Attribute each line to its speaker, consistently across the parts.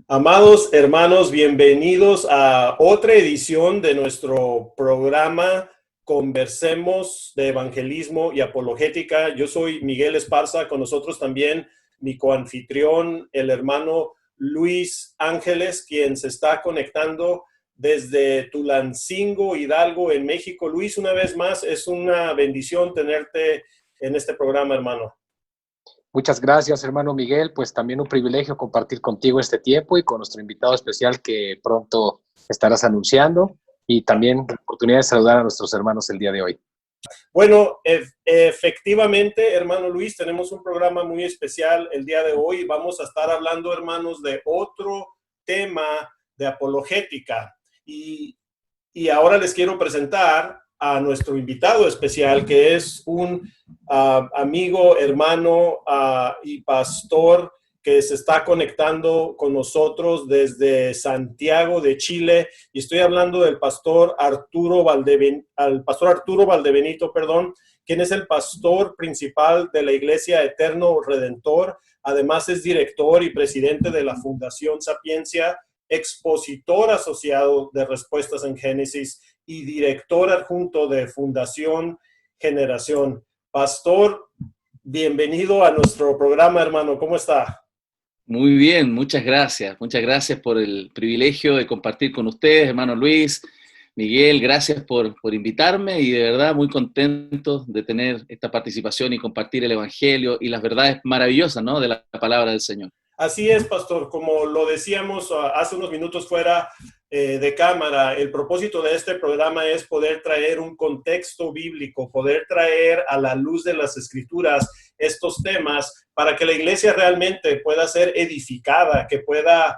Speaker 1: Amados hermanos, bienvenidos a otra edición de nuestro programa Conversemos de Evangelismo y Apologética. Yo soy Miguel Esparza, con nosotros también mi coanfitrión, el hermano Luis Ángeles, quien se está conectando desde Tulancingo, Hidalgo, en México. Luis, una vez más, es una bendición tenerte en este programa, hermano.
Speaker 2: Muchas gracias, hermano Miguel. Pues también un privilegio compartir contigo este tiempo y con nuestro invitado especial que pronto estarás anunciando, y también la oportunidad de saludar a nuestros hermanos el día de hoy.
Speaker 1: Bueno, efectivamente, hermano Luis, tenemos un programa muy especial el día de hoy. Vamos a estar hablando, hermanos, de otro tema de apologética. Y ahora les quiero presentar a nuestro invitado especial, que es un amigo, hermano y pastor que se está conectando con nosotros desde Santiago de Chile. Y estoy hablando del pastor Arturo Valdebenito, quien es el pastor principal de la Iglesia Eterno Redentor. Además es director y presidente de la Fundación Sapiencia, expositor asociado de Respuestas en Génesis y director adjunto de Fundación Generación. Pastor, bienvenido a nuestro programa, hermano. ¿Cómo está?
Speaker 3: Muy bien, muchas gracias. Muchas gracias por el privilegio de compartir con ustedes, hermano Luis, Miguel, gracias por invitarme y de verdad muy contento de tener esta participación y compartir el Evangelio y las verdades maravillosas, ¿no?, de la palabra del Señor.
Speaker 1: Así es, pastor. Como lo decíamos hace unos minutos fuera de cámara, el propósito de este programa es poder traer un contexto bíblico, poder traer a la luz de las Escrituras estos temas para que la iglesia realmente pueda ser edificada, que pueda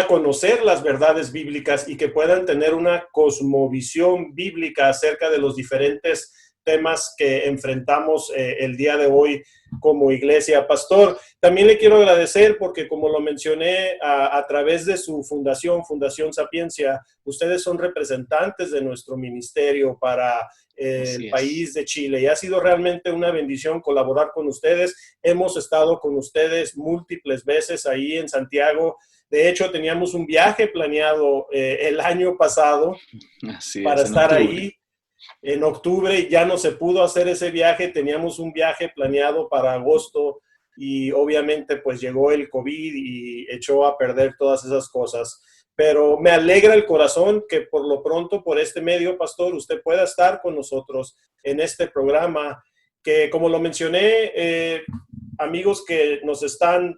Speaker 1: conocer las verdades bíblicas y que puedan tener una cosmovisión bíblica acerca de los diferentes temas que enfrentamos el día de hoy como iglesia. Pastor, también le quiero agradecer porque, como lo mencioné, a través de su Fundación Sapiencia, ustedes son representantes de nuestro ministerio para el país de Chile, y ha sido realmente una bendición colaborar con ustedes. Hemos estado con ustedes múltiples veces ahí en Santiago. De hecho, teníamos un viaje planeado el año pasado para estar ahí. En octubre ya no se pudo hacer ese viaje, teníamos un viaje planeado para agosto y obviamente pues llegó el COVID y echó a perder todas esas cosas. Pero me alegra el corazón que por lo pronto, por este medio, pastor, usted pueda estar con nosotros en este programa, que como lo mencioné, amigos que nos están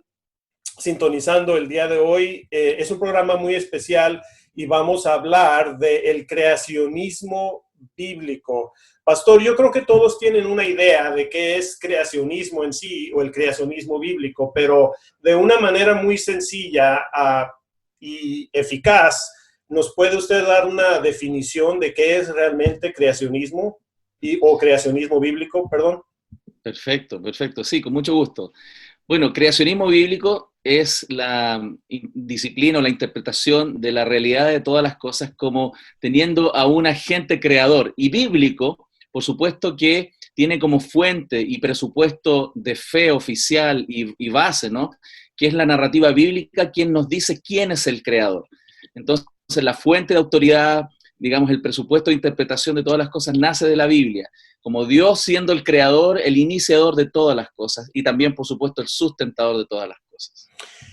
Speaker 1: sintonizando el día de hoy, es un programa muy especial y vamos a hablar del creacionismo bíblico. Pastor, yo creo que todos tienen una idea de qué es creacionismo en sí o el creacionismo bíblico, pero de una manera muy sencilla y eficaz, ¿nos puede usted dar una definición de qué es realmente creacionismo o creacionismo bíblico, perdón?
Speaker 3: Perfecto, sí, con mucho gusto. Bueno, creacionismo bíblico es la disciplina o la interpretación de la realidad de todas las cosas como teniendo a un agente creador. Y bíblico, por supuesto que tiene como fuente y presupuesto de fe oficial y base, ¿no?, que es la narrativa bíblica, quien nos dice quién es el creador. Entonces, la fuente de autoridad, digamos, el presupuesto de interpretación de todas las cosas nace de la Biblia, como Dios siendo el creador, el iniciador de todas las cosas y también, por supuesto, el sustentador de todas las cosas.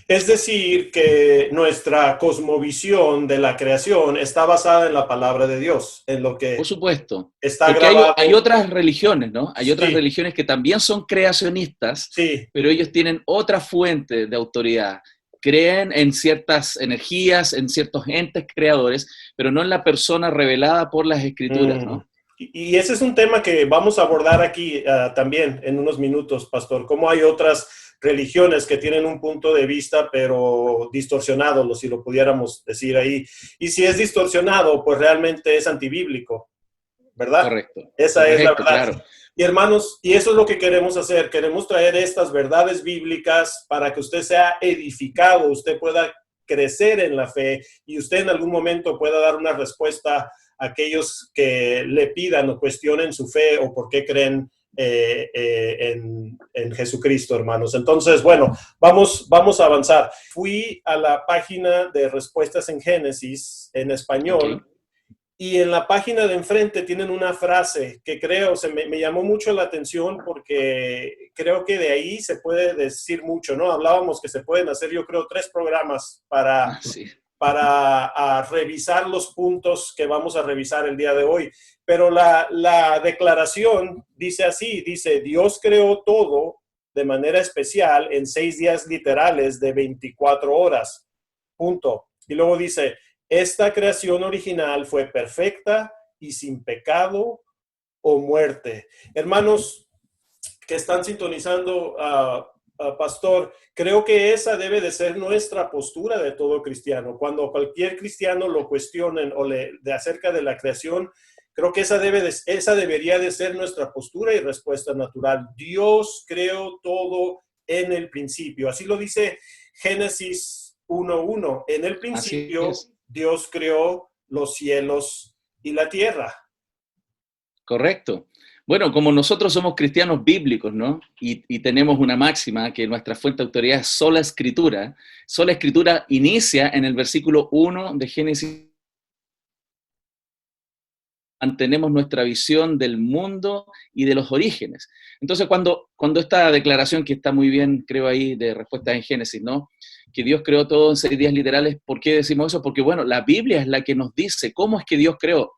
Speaker 1: Es decir, que nuestra cosmovisión de la creación está basada en la palabra de Dios, en lo que
Speaker 3: por supuesto,
Speaker 1: está
Speaker 3: porque
Speaker 1: grabado.
Speaker 3: hay otras religiones, ¿no? Hay otras
Speaker 1: Sí.
Speaker 3: religiones que también son creacionistas,
Speaker 1: Sí.
Speaker 3: pero ellos tienen otra fuente de autoridad. Creen en ciertas energías, en ciertos entes creadores, pero no en la persona revelada por las Escrituras, ¿no?
Speaker 1: Y ese es un tema que vamos a abordar aquí también en unos minutos, pastor. Cómo hay otras religiones que tienen un punto de vista, pero distorsionado, si lo pudiéramos decir ahí. Y si es distorsionado, pues realmente es antibíblico, ¿verdad?
Speaker 3: Correcto.
Speaker 1: Esa es la verdad.
Speaker 3: Claro.
Speaker 1: Y hermanos, y eso es lo que queremos hacer. Queremos traer estas verdades bíblicas para que usted sea edificado, usted pueda crecer en la fe y usted en algún momento pueda dar una respuesta a aquellos que le pidan o cuestionen su fe o por qué creen en Jesucristo, hermanos. Entonces, bueno, vamos a avanzar. Fui a la página de respuestas en Génesis en español.
Speaker 3: Ok.
Speaker 1: Y en la página de enfrente tienen una frase que creo, me llamó mucho la atención porque creo que de ahí se puede decir mucho, ¿no? Hablábamos que se pueden hacer, yo creo, 3 programas para
Speaker 3: Sí.
Speaker 1: revisar los puntos que vamos a revisar el día de hoy. Pero la declaración dice así, dice, Dios creó todo de manera especial en 6 días literales de 24 horas. Punto. Y luego dice, esta creación original fue perfecta y sin pecado o muerte. Hermanos que están sintonizando, Pastor, creo que esa debe de ser nuestra postura de todo cristiano. Cuando cualquier cristiano lo cuestionen o de acerca de la creación, creo que esa debería de ser nuestra postura y respuesta natural. Dios creó todo en el principio. Así lo dice Génesis 1:1. En el principio, Dios creó los cielos y la tierra.
Speaker 3: Correcto. Bueno, como nosotros somos cristianos bíblicos, ¿no? Y tenemos una máxima que nuestra fuente de autoridad es sola escritura. Sola escritura inicia en el versículo 1 de Génesis. Mantenemos nuestra visión del mundo y de los orígenes. Entonces, cuando esta declaración que está muy bien, creo ahí, de respuesta en Génesis, ¿no? Que Dios creó todo en 6 días literales, ¿por qué decimos eso? Porque, bueno, la Biblia es la que nos dice cómo es que Dios creó.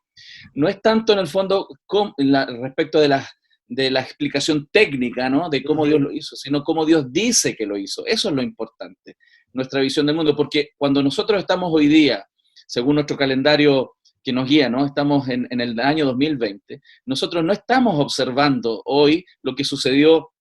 Speaker 3: No es tanto en el fondo respecto de la explicación técnica, ¿no? De cómo Dios lo hizo, sino cómo Dios dice que lo hizo. Eso es lo importante, nuestra visión del mundo, porque cuando nosotros estamos hoy día, según nuestro calendario que nos guía, ¿no? Estamos en el año 2020, nosotros no estamos observando hoy lo que sucedió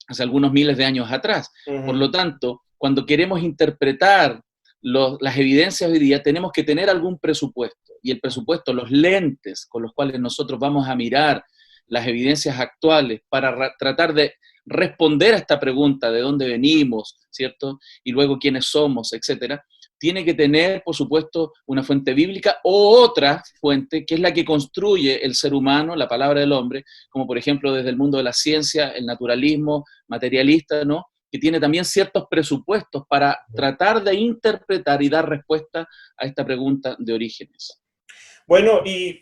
Speaker 3: hace algunos miles de años atrás. Por lo tanto, cuando queremos interpretar las evidencias hoy día, tenemos que tener algún presupuesto. Y el presupuesto, los lentes con los cuales nosotros vamos a mirar las evidencias actuales para tratar de responder a esta pregunta de dónde venimos, ¿cierto? Y luego quiénes somos, etcétera, tiene que tener, por supuesto, una fuente bíblica o otra fuente, que es la que construye el ser humano, la palabra del hombre, como por ejemplo desde el mundo de la ciencia, el naturalismo materialista, ¿no? Que tiene también ciertos presupuestos para tratar de interpretar y dar respuesta a esta pregunta de orígenes.
Speaker 1: Bueno, y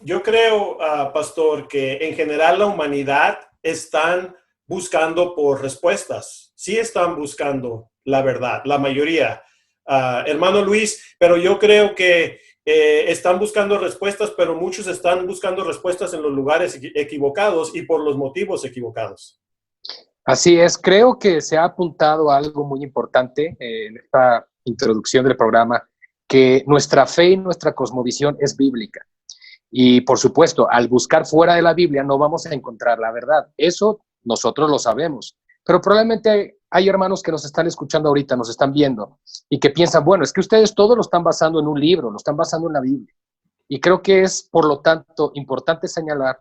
Speaker 1: yo creo, Pastor, que en general la humanidad están buscando por respuestas. Sí están buscando la verdad, la mayoría. Hermano Luis, pero yo creo que están buscando respuestas, pero muchos están buscando respuestas en los lugares equivocados y por los motivos equivocados.
Speaker 2: Así es, creo que se ha apuntado a algo muy importante en esta introducción del programa, que nuestra fe y nuestra cosmovisión es bíblica. Y por supuesto, al buscar fuera de la Biblia no vamos a encontrar la verdad. Eso nosotros lo sabemos. Pero probablemente hay hermanos que nos están escuchando ahorita, nos están viendo y que piensan, bueno, es que ustedes todo lo están basando en un libro, lo están basando en la Biblia. Y creo que es, por lo tanto, importante señalar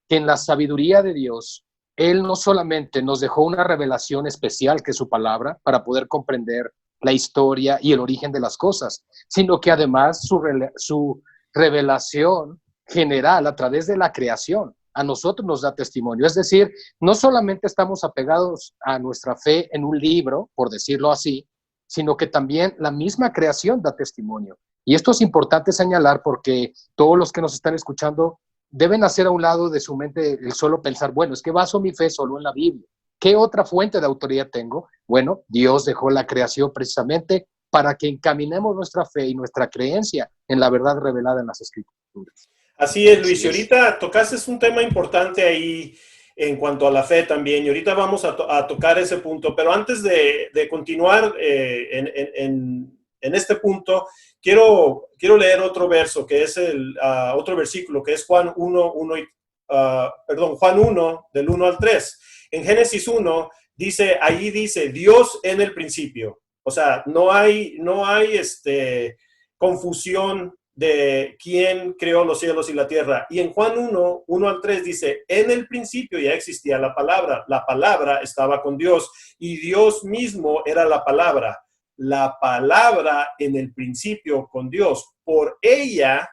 Speaker 2: que en la sabiduría de Dios, Él no solamente nos dejó una revelación especial, que es su palabra, para poder comprender la historia y el origen de las cosas, sino que además su revelación general a través de la creación a nosotros nos da testimonio. Es decir, no solamente estamos apegados a nuestra fe en un libro, por decirlo así, sino que también la misma creación da testimonio. Y esto es importante señalar porque todos los que nos están escuchando deben hacer a un lado de su mente el solo pensar, bueno, es que baso mi fe solo en la Biblia. ¿Qué otra fuente de autoridad tengo? Bueno, Dios dejó la creación precisamente para que encaminemos nuestra fe y nuestra creencia en la verdad revelada en las Escrituras.
Speaker 1: Así es, Luis. Y ahorita tocaste un tema importante ahí en cuanto a la fe también. Y ahorita vamos a tocar ese punto. Pero antes de continuar en este punto, quiero leer otro verso, que es otro versículo, que es Juan 1, Juan 1, del 1 al 3. En Génesis 1, allí dice, Dios en el principio. O sea, no hay confusión de quién creó los cielos y la tierra. Y en Juan 1 al 3 dice, en el principio ya existía la palabra estaba con Dios y Dios mismo era la palabra en el principio con Dios. Por ella,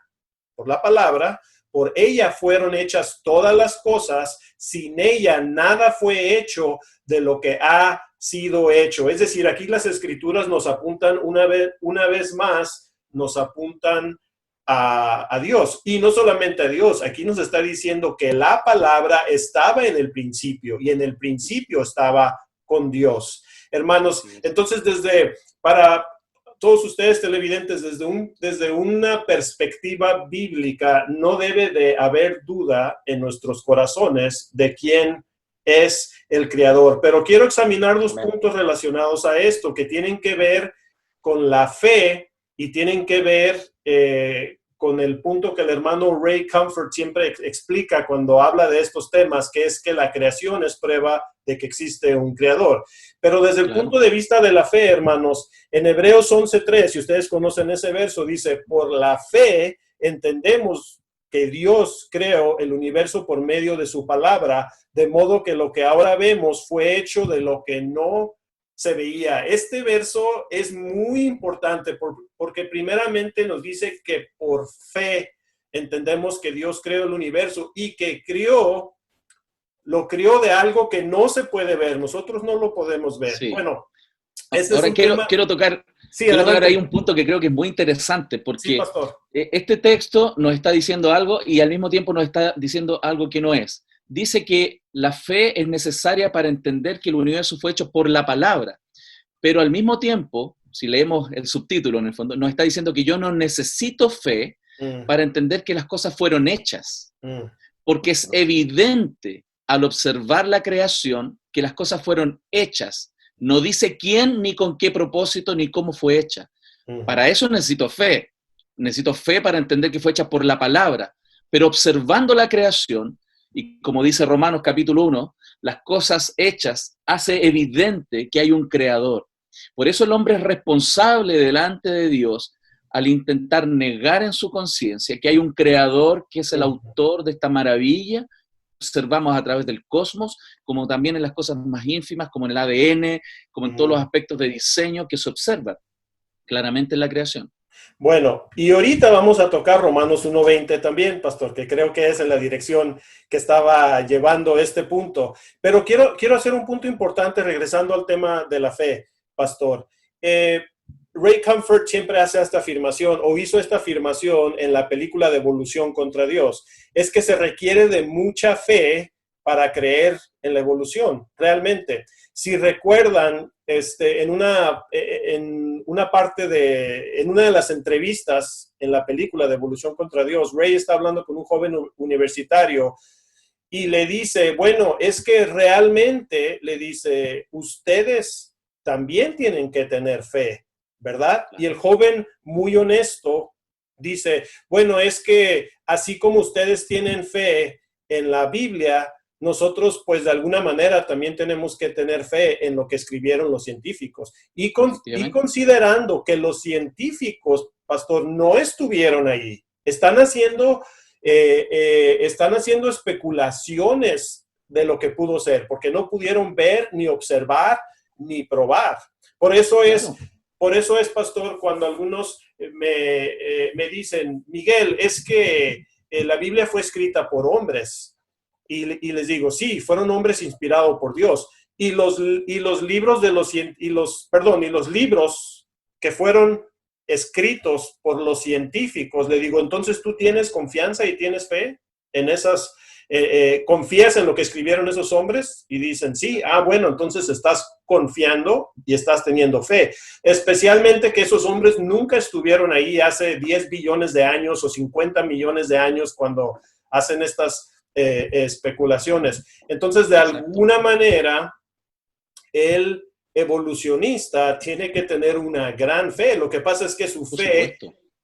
Speaker 1: por la palabra, por ella fueron hechas todas las cosas, sin ella nada fue hecho de lo que ha sido hecho. Es decir, aquí las escrituras nos apuntan una vez más, nos apuntan a Dios. Y no solamente a Dios, aquí nos está diciendo que la palabra estaba en el principio y en el principio estaba con Dios. Hermanos, entonces para todos ustedes televidentes, desde una perspectiva bíblica, no debe de haber duda en nuestros corazones de quién es el Creador. Pero quiero examinar dos puntos relacionados a esto que tienen que ver con la fe y tienen que ver con el punto que el hermano Ray Comfort siempre explica cuando habla de estos temas, que es que la creación es prueba de que existe un creador. Pero desde el punto de vista de la fe, hermanos, en Hebreos 11:3, si ustedes conocen ese verso, dice, por la fe entendemos que Dios creó el universo por medio de su palabra, de modo que lo que ahora vemos fue hecho de lo que no se veía. Este verso es muy importante porque primeramente nos dice que por fe entendemos que Dios creó el universo y que lo creó de algo que no se puede ver. Nosotros no lo podemos ver.
Speaker 3: Sí.
Speaker 1: Bueno,
Speaker 3: ahora quiero tocar ahí un punto que creo que es muy interesante, porque
Speaker 1: sí, pastor.
Speaker 3: Este texto nos está diciendo algo y al mismo tiempo nos está diciendo algo que no es. Dice que la fe es necesaria para entender que el universo fue hecho por la palabra, pero al mismo tiempo, si leemos el subtítulo en el fondo, nos está diciendo que yo no necesito fe para entender que las cosas fueron hechas, porque es evidente al observar la creación que las cosas fueron hechas. No dice quién, ni con qué propósito, ni cómo fue hecha. Para eso necesito fe. Necesito fe para entender que fue hecha por la palabra. Pero observando la creación, y como dice Romanos capítulo 1, las cosas hechas hace evidente que hay un creador. Por eso el hombre es responsable delante de Dios al intentar negar en su conciencia que hay un creador que es el autor de esta maravilla. Observamos a través del cosmos, como también en las cosas más ínfimas, como en el ADN, como en todos los aspectos de diseño que se observan claramente en la creación.
Speaker 1: Bueno, y ahorita vamos a tocar Romanos 1:20 también, pastor, que creo que es en la dirección que estaba llevando este punto. Pero quiero hacer un punto importante regresando al tema de la fe, pastor. Ray Comfort siempre hace esta afirmación, o hizo esta afirmación en la película de Evolución contra Dios. Es que se requiere de mucha fe para creer en la evolución, realmente. Si recuerdan, en una de las entrevistas en la película de Evolución contra Dios, Ray está hablando con un joven universitario y le dice, bueno, es que realmente, le dice, ustedes también tienen que tener fe, ¿verdad? Y el joven, muy honesto, dice, bueno, es que así como ustedes tienen fe en la Biblia, nosotros, pues, de alguna manera también tenemos que tener fe en lo que escribieron los científicos. Y considerando que los científicos, pastor, no estuvieron ahí, están haciendo especulaciones de lo que pudo ser, porque no pudieron ver, ni observar, ni probar. Por eso es, pastor, cuando algunos me dicen, Miguel, es que la Biblia fue escrita por hombres. Y les digo, sí, fueron hombres inspirados por Dios. Y los libros que fueron escritos por los científicos, le digo, entonces tú tienes confianza y tienes fe en esas, confías en lo que escribieron esos hombres, y dicen, sí, bueno, entonces estás confiando y estás teniendo fe. Especialmente que esos hombres nunca estuvieron ahí hace 10 billones de años o 50 millones de años cuando hacen estas especulaciones. Entonces, de alguna manera, el evolucionista tiene que tener una gran fe. Lo que pasa es que su fe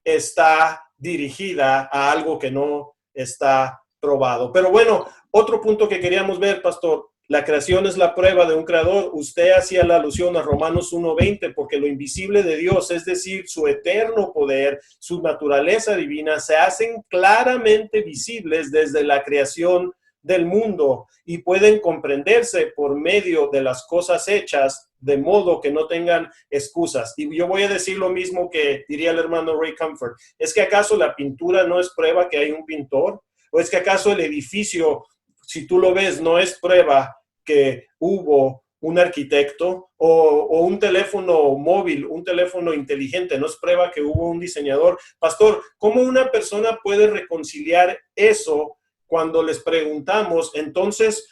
Speaker 1: está dirigida a algo que no está probado. Pero bueno, otro punto que queríamos ver, pastor, la creación es la prueba de un creador. Usted hacía la alusión a Romanos 1:20, porque lo invisible de Dios, es decir, su eterno poder, su naturaleza divina, se hacen claramente visibles desde la creación del mundo y pueden comprenderse por medio de las cosas hechas, de modo que no tengan excusas. Y yo voy a decir lo mismo que diría el hermano Ray Comfort. ¿Es que acaso la pintura no es prueba que hay un pintor? ¿O es que acaso el edificio, si tú lo ves, no es prueba que hubo un arquitecto o un teléfono móvil, un teléfono inteligente, no es prueba que hubo un diseñador? Pastor, ¿cómo una persona puede reconciliar eso cuando les preguntamos, entonces,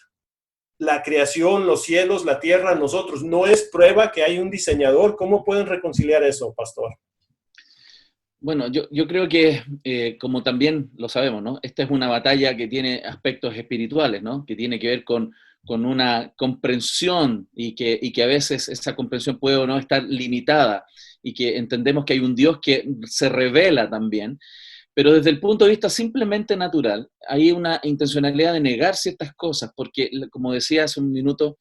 Speaker 1: la creación, los cielos, la tierra, nosotros, no es prueba que hay un diseñador? ¿Cómo pueden reconciliar eso, pastor?
Speaker 3: Bueno, yo creo que, como también lo sabemos, ¿no? Esta es una batalla que tiene aspectos espirituales, ¿no? Que tiene que ver con una comprensión y que a veces esa comprensión puede o no estar limitada y que entendemos que hay un Dios que se revela también, pero desde el punto de vista simplemente natural, hay una intencionalidad de negar ciertas cosas, porque, como decía hace un minuto,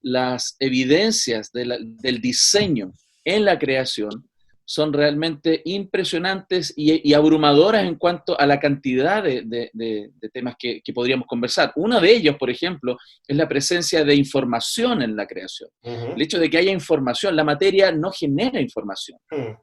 Speaker 3: las evidencias del diseño en la creación son realmente impresionantes y abrumadoras en cuanto a la cantidad de temas que podríamos conversar. Uno de ellos, por ejemplo, es la presencia de información en la creación. El hecho de que haya información, la materia no genera información.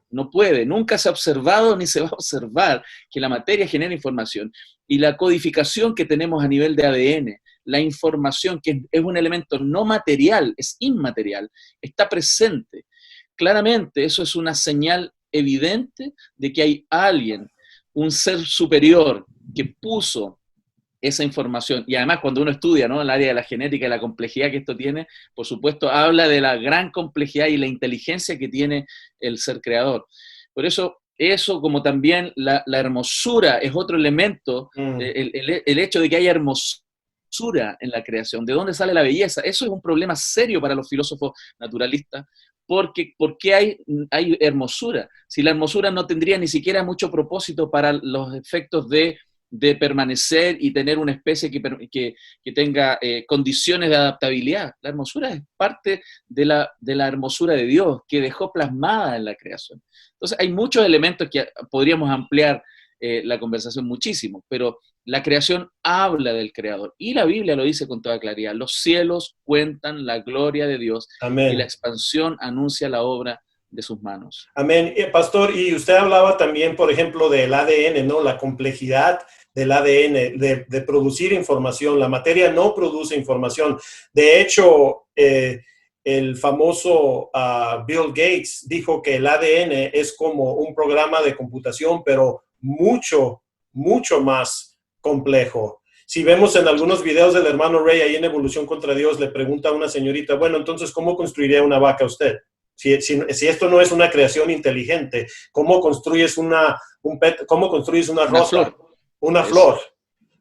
Speaker 3: No puede, nunca se ha observado ni se va a observar que la materia genera información. Y la codificación que tenemos a nivel de ADN, la información, que es un elemento no material, es inmaterial, está presente. Claramente, eso es una señal evidente de que hay alguien, un ser superior, que puso esa información. Y además, cuando uno estudia, ¿no?, el área de la genética y la complejidad que esto tiene, por supuesto, habla de la gran complejidad y la inteligencia que tiene el ser creador. Por eso, como también la hermosura es otro elemento, el hecho de que haya hermosura en la creación. ¿De dónde sale la belleza? Eso es un problema serio para los filósofos naturalistas. ¿Por qué hay hermosura? Si la hermosura no tendría ni siquiera mucho propósito para los efectos de permanecer y tener una especie que tenga condiciones de adaptabilidad. La hermosura es parte de la hermosura de Dios, que dejó plasmada en la creación. Entonces, hay muchos elementos que podríamos ampliar la conversación muchísimo, pero la creación habla del Creador, y la Biblia lo dice con toda claridad. Los cielos cuentan la gloria de Dios. Amén. Y la expansión anuncia la obra de sus manos.
Speaker 1: Amén. Pastor, y usted hablaba también, por ejemplo, del ADN, ¿no? La complejidad del ADN, de producir información. La materia no produce información. De hecho, el famoso Bill Gates dijo que el ADN es como un programa de computación, pero mucho, mucho más complejo. Si vemos en algunos videos del hermano Ray ahí en Evolución contra Dios, le pregunta a una señorita, bueno, entonces, ¿cómo construiría una vaca usted? Si esto no es una creación inteligente, ¿cómo construyes una rosa? Una flor.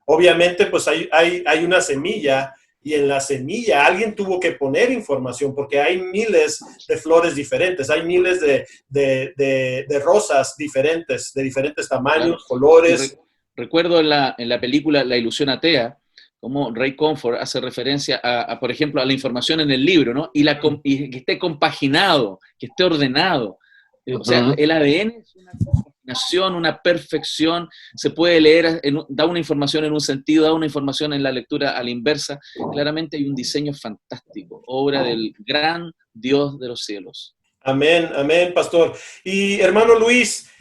Speaker 1: Obviamente, pues hay una semilla, y en la semilla alguien tuvo que poner información, porque hay miles de flores diferentes, hay miles de rosas diferentes, de diferentes tamaños, claro, colores.
Speaker 3: Recuerdo en la película La ilusión atea, como Ray Comfort hace referencia por ejemplo, a la información en el libro, ¿no? Y que esté compaginado, que esté ordenado. O sea, el ADN es una compaginación, una perfección. Se puede leer, da una información en un sentido, da una información en la lectura a la inversa. Claramente hay un diseño fantástico, obra del gran Dios de los cielos.
Speaker 1: Amén, amén, pastor. Y hermano Luis,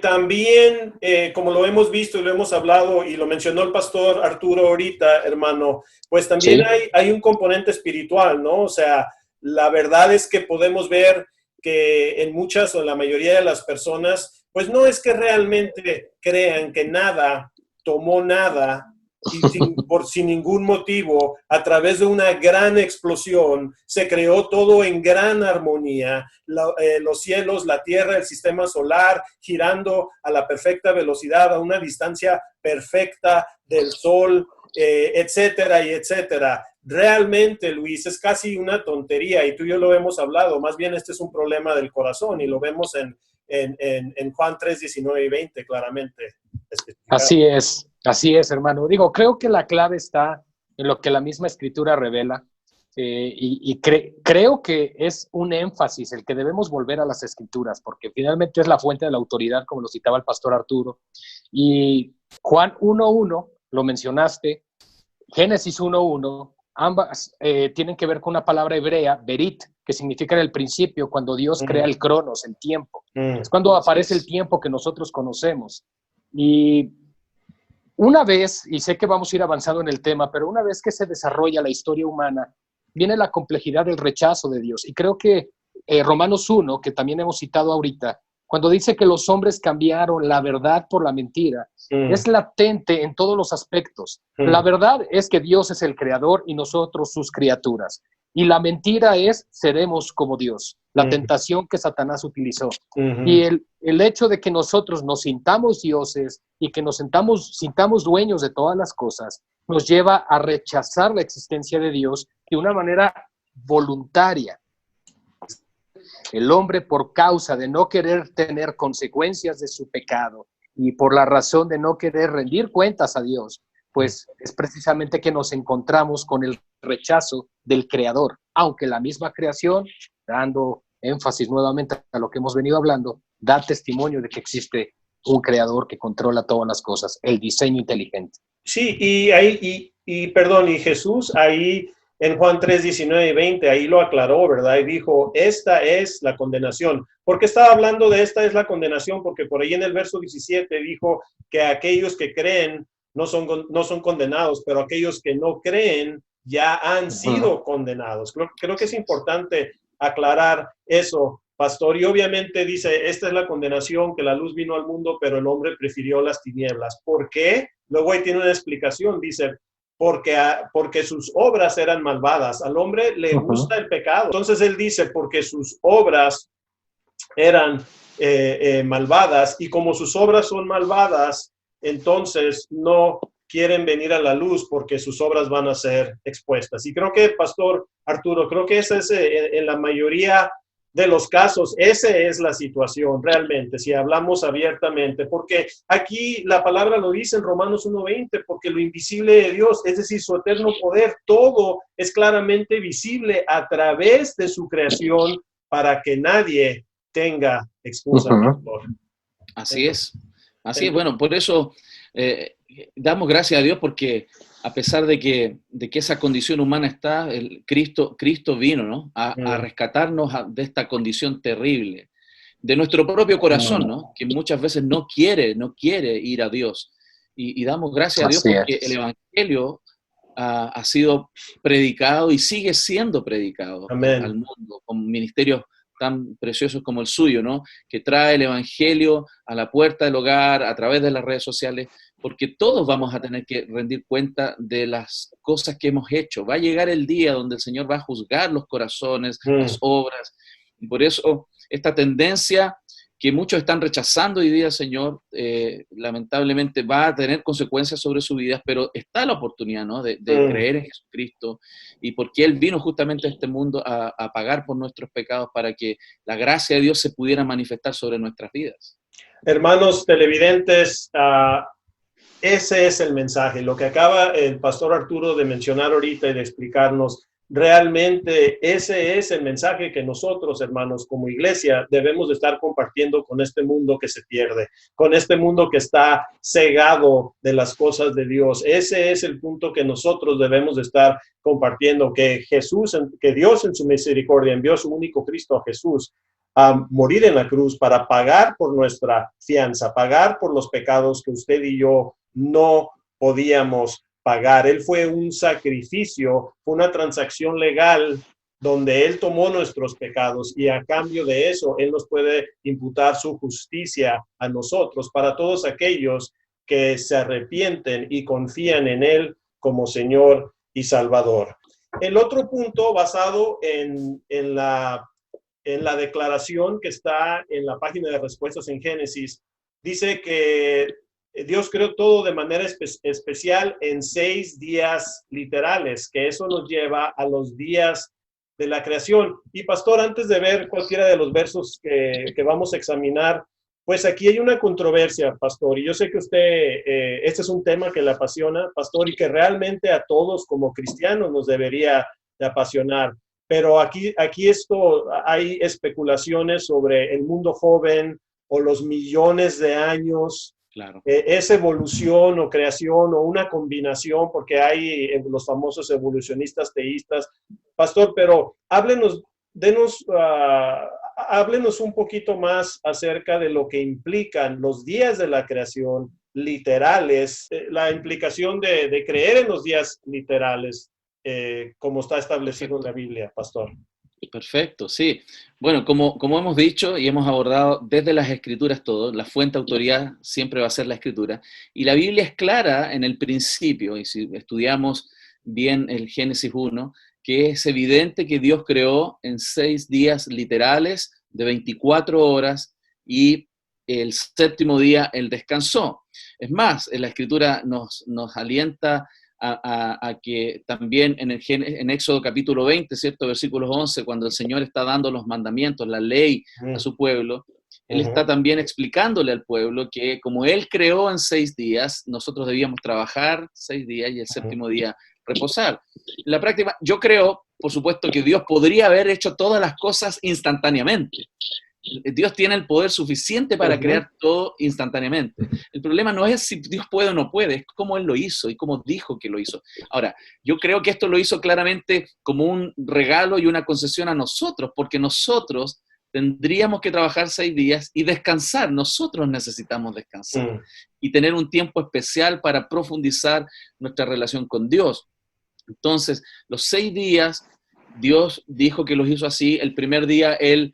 Speaker 1: también, como lo hemos visto y lo hemos hablado y lo mencionó el pastor Arturo ahorita, hermano, pues también sí, hay un componente espiritual, ¿no? O sea, la verdad es que podemos ver que en muchas o en la mayoría de las personas, pues no es que realmente crean que nada tomó nada y sin ningún motivo, a través de una gran explosión, se creó todo en gran armonía, los cielos, la tierra, el sistema solar, girando a la perfecta velocidad, a una distancia perfecta del sol, etcétera y etcétera. Realmente, Luis, es casi una tontería, y tú y yo lo hemos hablado. Más bien este es un problema del corazón, y lo vemos en Juan 3, 19 y 20 claramente.
Speaker 2: Así es, hermano. Digo, creo que la clave está en lo que la misma Escritura revela, creo que es un énfasis el que debemos volver a las Escrituras, porque finalmente es la fuente de la autoridad, como lo citaba el pastor Arturo. Y Juan 1.1, lo mencionaste, Génesis 1.1, ambas tienen que ver con una palabra hebrea, berit, que significa en el principio, cuando Dios crea el cronos, el tiempo. Es cuando aparece el tiempo que nosotros conocemos. Y una vez, y sé que vamos a ir avanzando en el tema, pero una vez que se desarrolla la historia humana, viene la complejidad del rechazo de Dios. Y creo que Romanos 1, que también hemos citado ahorita, cuando dice que los hombres cambiaron la verdad por la mentira, es latente en todos los aspectos. La verdad es que Dios es el creador y nosotros sus criaturas. Y la mentira es, seremos como Dios, la tentación que Satanás utilizó. Y el hecho de que nosotros nos sintamos dioses y que nos sintamos dueños de todas las cosas, nos lleva a rechazar la existencia de Dios de una manera voluntaria. El hombre, por causa de no querer tener consecuencias de su pecado y por la razón de no querer rendir cuentas a Dios, pues es precisamente que nos encontramos con el rechazo del Creador, aunque la misma creación, dando énfasis nuevamente a lo que hemos venido hablando, da testimonio de que existe un Creador que controla todas las cosas, el diseño inteligente.
Speaker 1: Sí, y Jesús ahí en Juan 3, 19 y 20, ahí lo aclaró, ¿verdad? Y dijo, esta es la condenación. ¿Por qué estaba hablando de esta es la condenación? Porque por ahí en el verso 17 dijo que aquellos que creen no son condenados, pero aquellos que no creen ya han sido condenados. Creo que es importante aclarar eso, pastor. Y obviamente dice, esta es la condenación, que la luz vino al mundo, pero el hombre prefirió las tinieblas. ¿Por qué? Luego ahí tiene una explicación, dice, porque sus obras eran malvadas. Al hombre le gusta el pecado. Entonces él dice, porque sus obras eran malvadas, y como sus obras son malvadas, entonces no quieren venir a la luz porque sus obras van a ser expuestas. Y creo que, Pastor Arturo, creo que esa es en la mayoría de los casos, esa es la situación realmente, si hablamos abiertamente, porque aquí la palabra lo dice en Romanos 1:20, porque lo invisible de Dios, es decir, su eterno poder, todo es claramente visible a través de su creación para que nadie tenga excusa.
Speaker 3: Así es. Bueno, por eso damos gracias a Dios, porque a pesar de que esa condición humana está, Cristo vino, ¿no? a rescatarnos de esta condición terrible, de nuestro propio corazón, ¿no? Que muchas veces no quiere ir a Dios. Y damos gracias a Dios porque el Evangelio ha sido predicado y sigue siendo predicado al mundo, con ministerios tan preciosos como el suyo, ¿no? Que trae el Evangelio a la puerta del hogar, a través de las redes sociales, porque todos vamos a tener que rendir cuenta de las cosas que hemos hecho. Va a llegar el día donde el Señor va a juzgar los corazones, las obras, y por eso esta tendencia que muchos están rechazando hoy día, Señor, lamentablemente va a tener consecuencias sobre sus vidas, pero está la oportunidad, ¿no? de creer en Jesucristo, y porque Él vino justamente a este mundo a pagar por nuestros pecados para que la gracia de Dios se pudiera manifestar sobre nuestras vidas.
Speaker 1: Hermanos televidentes, ese es el mensaje. Lo que acaba el pastor Arturo de mencionar ahorita y de explicarnos, realmente ese es el mensaje que nosotros, hermanos, como iglesia, debemos de estar compartiendo con este mundo que se pierde, con este mundo que está cegado de las cosas de Dios. Ese es el punto que nosotros debemos de estar compartiendo, que Dios en su misericordia envió a su único Cristo, a Jesús, a morir en la cruz para pagar por nuestra fianza, pagar por los pecados que usted y yo no podíamos pagar. Él fue un sacrificio, fue una transacción legal donde Él tomó nuestros pecados, y a cambio de eso Él nos puede imputar su justicia a nosotros, para todos aquellos que se arrepienten y confían en Él como Señor y Salvador. El otro punto, basado en la declaración que está en la página de respuestas en Génesis, dice que Dios creó todo de manera especial en 6 días literales, que eso nos lleva a los días de la creación. Y pastor, antes de ver cualquiera de los versos que vamos a examinar, pues aquí hay una controversia, pastor, y yo sé que usted, este es un tema que le apasiona, pastor, y que realmente a todos como cristianos nos debería de apasionar. Pero aquí hay especulaciones sobre el mundo joven o los millones de años.
Speaker 3: Claro.
Speaker 1: Es evolución o creación o una combinación, porque hay los famosos evolucionistas teístas. Pastor, pero háblenos un poquito más acerca de lo que implican los días de la creación, literales, la implicación de creer en los días literales, como está establecido en la Biblia, pastor.
Speaker 3: Perfecto, sí. Bueno, como hemos dicho y hemos abordado desde las Escrituras todo, la fuente de autoridad siempre va a ser la Escritura, y la Biblia es clara en el principio, y si estudiamos bien el Génesis 1, que es evidente que Dios creó en 6 días literales de 24 horas y el séptimo día Él descansó. Es más, en la Escritura nos alienta a que también en Éxodo capítulo 20, ¿cierto? Versículos 11, cuando el Señor está dando los mandamientos, la ley a su pueblo, Él está también explicándole al pueblo que como Él creó en 6 días, nosotros debíamos trabajar 6 días y el séptimo día reposar. En la práctica, yo creo, por supuesto, que Dios podría haber hecho todas las cosas instantáneamente. Dios tiene el poder suficiente para crear todo instantáneamente. El problema no es si Dios puede o no puede, es cómo Él lo hizo y cómo dijo que lo hizo. Ahora, yo creo que esto lo hizo claramente como un regalo y una concesión a nosotros, porque nosotros tendríamos que trabajar 6 días y descansar. Nosotros necesitamos descansar y tener un tiempo especial para profundizar nuestra relación con Dios. Entonces, los 6 días, Dios dijo que los hizo así. El primer día Él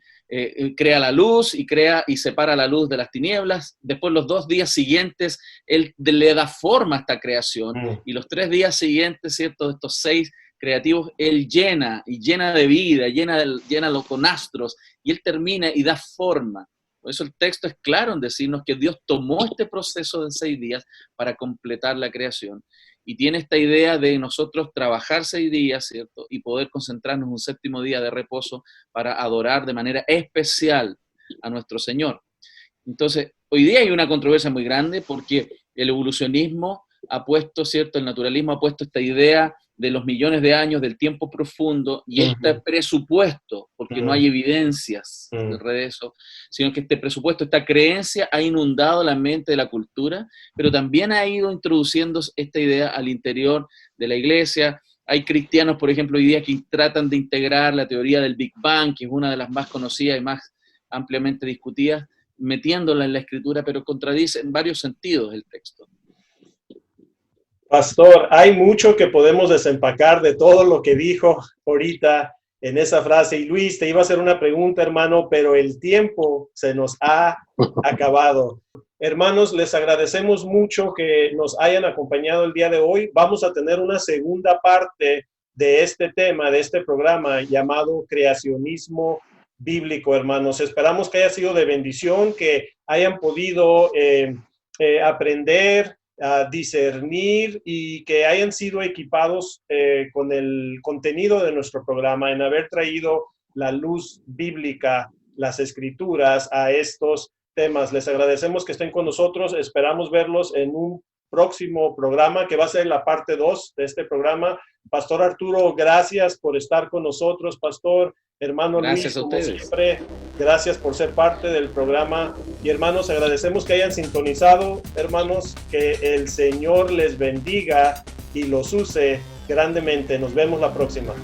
Speaker 3: crea la luz y crea y separa la luz de las tinieblas. Después los 2 días siguientes Él le da forma a esta creación y los 3 días siguientes, ¿cierto? De estos 6 creativos, Él llena de vida, llena con astros y Él termina y da forma. Por eso el texto es claro en decirnos que Dios tomó este proceso de 6 días para completar la creación. Y tiene esta idea de nosotros trabajar 6 días, ¿cierto? Y poder concentrarnos un séptimo día de reposo para adorar de manera especial a nuestro Señor. Entonces, hoy día hay una controversia muy grande porque el evolucionismo ha puesto, ¿cierto? El naturalismo ha puesto esta idea de los millones de años, del tiempo profundo, y este presupuesto, porque no hay evidencias de eso, sino que este presupuesto, esta creencia ha inundado la mente de la cultura, pero también ha ido introduciendo esta idea al interior de la iglesia. Hay cristianos, por ejemplo, hoy día que tratan de integrar la teoría del Big Bang, que es una de las más conocidas y más ampliamente discutidas, metiéndola en la escritura, pero contradice en varios sentidos el texto.
Speaker 1: Pastor, hay mucho que podemos desempacar de todo lo que dijo ahorita en esa frase. Y Luis, te iba a hacer una pregunta, hermano, pero el tiempo se nos ha acabado. Hermanos, les agradecemos mucho que nos hayan acompañado el día de hoy. Vamos a tener una segunda parte de este tema, de este programa llamado Creacionismo Bíblico, hermanos. Esperamos que haya sido de bendición, que hayan podido aprender a discernir y que hayan sido equipados con el contenido de nuestro programa, en haber traído la luz bíblica, las escrituras a estos temas. Les agradecemos que estén con nosotros. Esperamos verlos en un próximo programa que va a ser la parte 2 de este programa. Pastor Arturo, gracias por estar con nosotros, pastor. Hermano
Speaker 3: gracias
Speaker 1: Luis, como siempre, gracias por ser parte del programa. Y hermanos, agradecemos que hayan sintonizado. Hermanos, que el Señor les bendiga y los use grandemente. Nos vemos la próxima.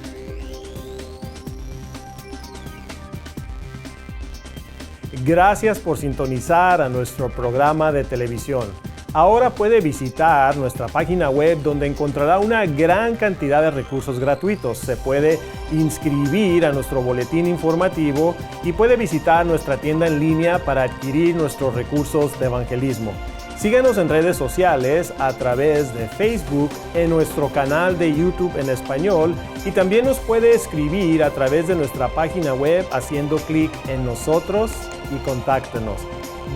Speaker 1: Gracias por sintonizar a nuestro programa de televisión. Ahora puede visitar nuestra página web donde encontrará una gran cantidad de recursos gratuitos. Se puede inscribir a nuestro boletín informativo y puede visitar nuestra tienda en línea para adquirir nuestros recursos de evangelismo. Síganos en redes sociales a través de Facebook, en nuestro canal de YouTube en español y también nos puede escribir a través de nuestra página web haciendo clic en nosotros y contáctenos.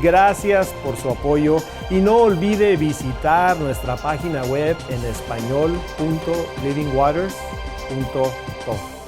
Speaker 1: Gracias por su apoyo y no olvide visitar nuestra página web en español.livingwaters.com.